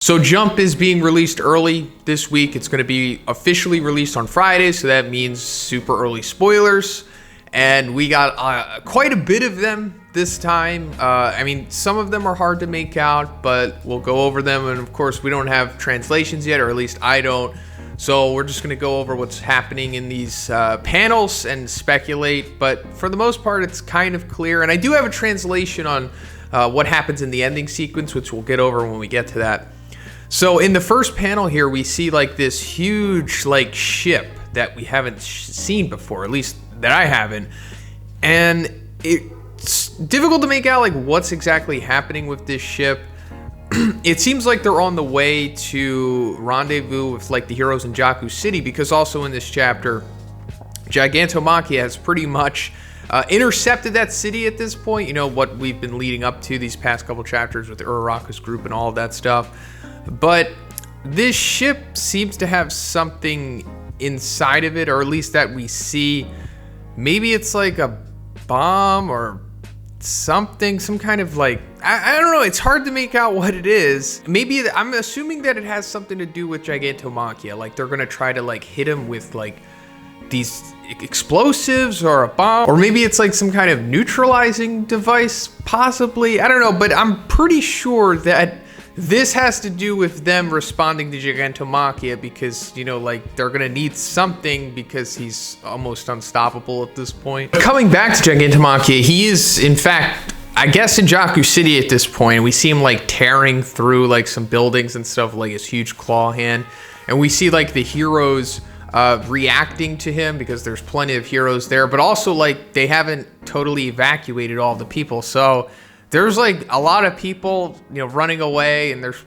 So Jump is being released early this week. It's going to be officially released on Friday, so that means super early spoilers. And we got quite a bit of them this time. I mean, some of them are hard to make out, but we'll go over them. And of course, we don't have translations yet, or at least I don't. So we're just going to go over what's happening in these panels and speculate. But for the most part, it's kind of clear. And I do have a translation on what happens in the ending sequence, which we'll get over when we get to that. So in the first panel here, we see like this huge like ship that we haven't seen before, at least that I haven't. And it's difficult to make out like what's exactly happening with this ship. It seems like they're on the way to rendezvous with like the heroes in Joku City, because also in this chapter, Gigantomachia has pretty much intercepted that city at this point. You know, what we've been leading up to these past couple chapters with the Uraraka's group and all of that stuff. But this ship seems to have something inside of it, or at least that we see. Maybe it's like a bomb or something, some kind of like, I don't know. It's hard to make out what it is. Maybe I'm assuming that it has something to do with Gigantomachia. Like they're going to try to like hit him with like these explosives or a bomb, or maybe it's like some kind of neutralizing device, possibly. I don't know, but I'm pretty sure that this has to do with them responding to Gigantomachia, because, you know, like they're gonna need something because he's almost unstoppable at this point. Coming back to Gigantomachia, he is in fact, I guess, in Joku City at this point. We see him like tearing through like some buildings and stuff, like his huge claw hand, and we see like the heroes reacting to him, because there's plenty of heroes there, but also like they haven't totally evacuated all the people, so there's like a lot of people, you know, running away, and there's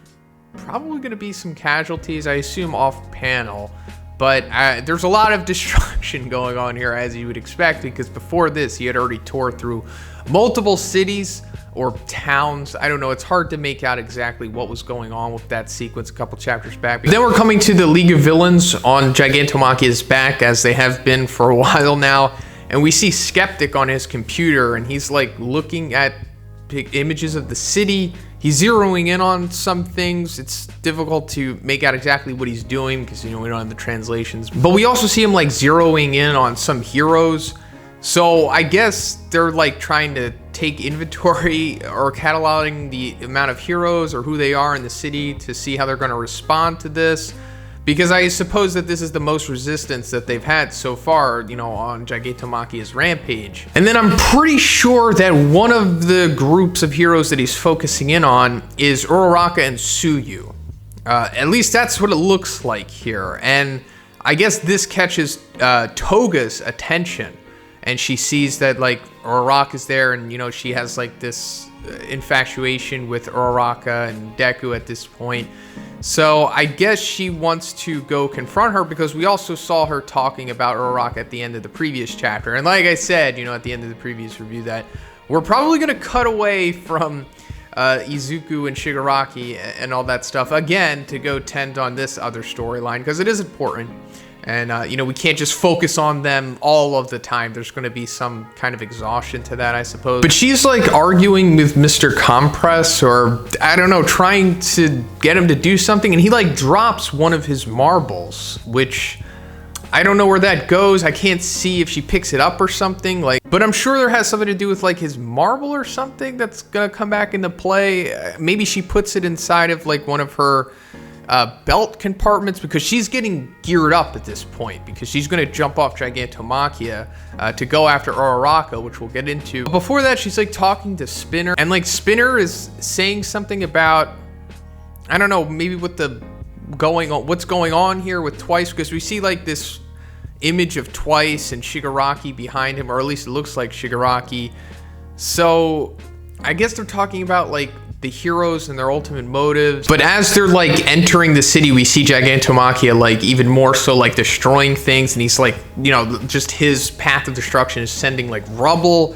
probably going to be some casualties, I assume, off panel. But there's a lot of destruction going on here, as you would expect, because before this, he had already tore through multiple cities or towns. I don't know. It's hard to make out exactly what was going on with that sequence a couple chapters back. But then we're coming to the League of Villains on Gigantomachia's back, as they have been for a while now. And we see Skeptic on his computer, and he's like looking at images of the city. He's zeroing in on some things. It's difficult to make out exactly what he's doing because, you know, we don't have the translations. But we also see him like zeroing in on some heroes. So I guess they're like trying to take inventory or cataloging the amount of heroes or who they are in the city to see how they're going to respond to this. Because I suppose that this is the most resistance that they've had so far, you know, on Gigantomachia's rampage. And then I'm pretty sure that one of the groups of heroes that he's focusing in on is Uraraka and Tsuyu. At least that's what it looks like here. And I guess this catches Toga's attention. And she sees that, like, Uraraka's there, and, you know, she has, like, this infatuation with Uraraka and Deku at this point. So I guess she wants to go confront her, because we also saw her talking about Uraraka at the end of the previous chapter. And like I said, you know, at the end of the previous review, that we're probably going to cut away from Izuku and Shigaraki and all that stuff again to go tend on this other storyline, because it is important. And, you know, we can't just focus on them all of the time. There's going to be some kind of exhaustion to that, I suppose. But she's, like, arguing with Mr. Compress, or, I don't know, trying to get him to do something. And he, like, drops one of his marbles, which I don't know where that goes. I can't see if she picks it up or something. Like, but I'm sure there has something to do with, like, his marble or something that's going to come back into play. Maybe she puts it inside of, like, one of her belt compartments, because she's getting geared up at this point, because she's going to jump off Gigantomachia to go after Uraraka, which we'll get into. But before that, she's like talking to Spinner, and like Spinner is saying something about, I don't know, maybe what's going on here with Twice, because we see like this image of Twice and Shigaraki behind him, or at least it looks like Shigaraki. So I guess they're talking about like the heroes and their ultimate motives. But as they're like entering the city, we see Gigantomachia like even more so like destroying things, and he's like, you know, just his path of destruction is sending like rubble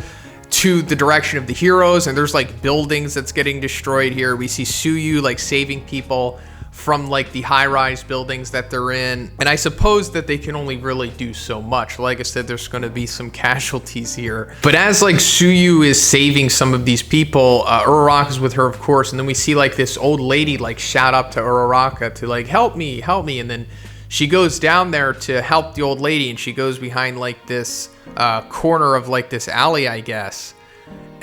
to the direction of the heroes, and there's like buildings that's getting destroyed here. We see Tsuyu like saving people from like the high-rise buildings that they're in. And I suppose that they can only really do so much. Like I said, there's going to be some casualties here. But as like Tsuyu is saving some of these people, Uraraka is with her, of course. And then we see like this old lady like shout up to Uraraka to like, help me. And then she goes down there to help the old lady, and she goes behind like this corner of like this alley, I guess.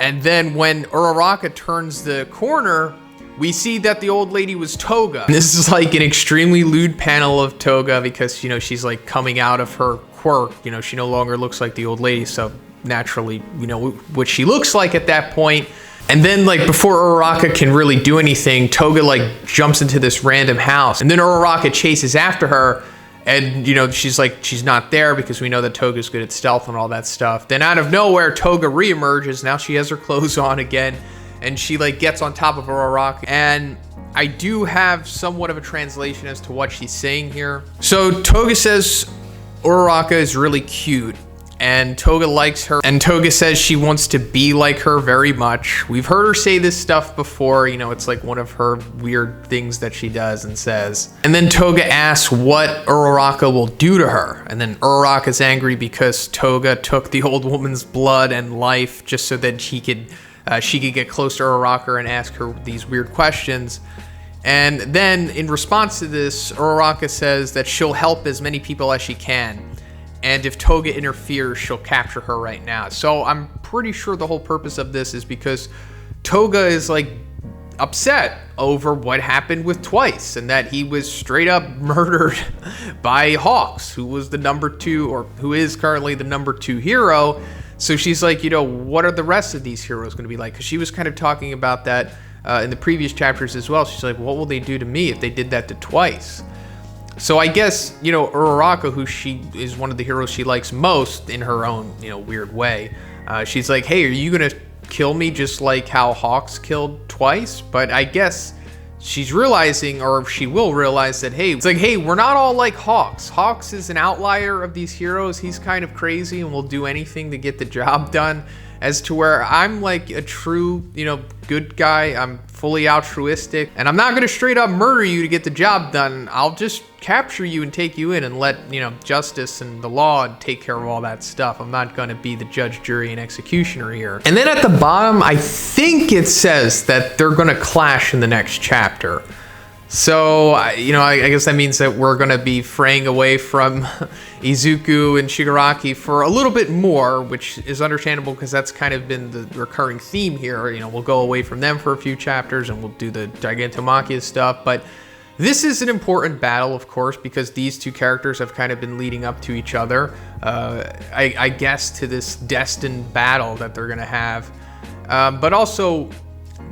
And then when Uraraka turns the corner, we see that the old lady was Toga. This is like an extremely lewd panel of Toga because, you know, she's like coming out of her quirk. You know, she no longer looks like the old lady. So naturally, you know, what she looks like at that point. And then like before Uraraka can really do anything, Toga like jumps into this random house. And then Uraraka chases after her. And, you know, she's like, she's not there because we know that Toga's good at stealth and all that stuff. Then out of nowhere, Toga reemerges. Now she has her clothes on again. And she like gets on top of Uraraka, and I do have somewhat of a translation as to what she's saying here. So Toga says Uraraka is really cute, and Toga likes her, and Toga says she wants to be like her very much. We've heard her say this stuff before, you know, it's like one of her weird things that she does and says. And then Toga asks what Uraraka will do to her, and then Uraraka's angry because Toga took the old woman's blood and life just so that she could get close to Uraraka and ask her these weird questions. And then in response to this, Uraraka says that she'll help as many people as she can. And if Toga interferes, she'll capture her right now. So I'm pretty sure the whole purpose of this is because Toga is like upset over what happened with Twice, and that he was straight up murdered by Hawks, who was the #2, or who is currently the #2 hero. So she's like, you know, what are the rest of these heroes going to be like? Because she was kind of talking about that in the previous chapters as well. She's like, what will they do to me if they did that to Twice? So I guess, you know, Uraraka, who she is one of the heroes she likes most in her own, you know, weird way. She's like, hey, are you going to kill me just like how Hawks killed Twice? But I guess she's realizing, or she will realize that, hey, it's like, hey, we're not all like Hawks. Hawks is an outlier of these heroes. He's kind of crazy and will do anything to get the job done. As to where I'm like a true, you know, good guy. I'm fully altruistic, and I'm not going to straight up murder you to get the job done. I'll just capture you and take you in and let, you know, justice and the law take care of all that stuff. I'm not going to be the judge, jury, and executioner here. And then at the bottom, I think it says that they're going to clash in the next chapter. So, you know, I guess that means that we're going to be fraying away from Izuku and Shigaraki for a little bit more, which is understandable because that's kind of been the recurring theme here. You know, we'll go away from them for a few chapters and we'll do the Gigantomachia stuff. But this is an important battle, of course, because these two characters have kind of been leading up to each other. I guess to this destined battle that they're going to have. But also,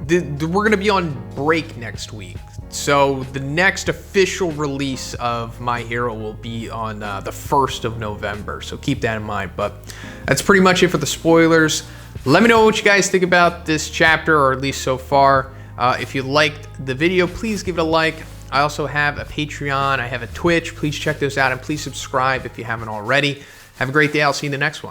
we're going to be on break next week. So the next official release of My Hero will be on the 1st of November. So keep that in mind. But that's pretty much it for the spoilers. Let me know what you guys think about this chapter, or at least so far. If you liked the video, please give it a like. I also have a Patreon. I have a Twitch. Please check those out, and please subscribe if you haven't already. Have a great day. I'll see you in the next one.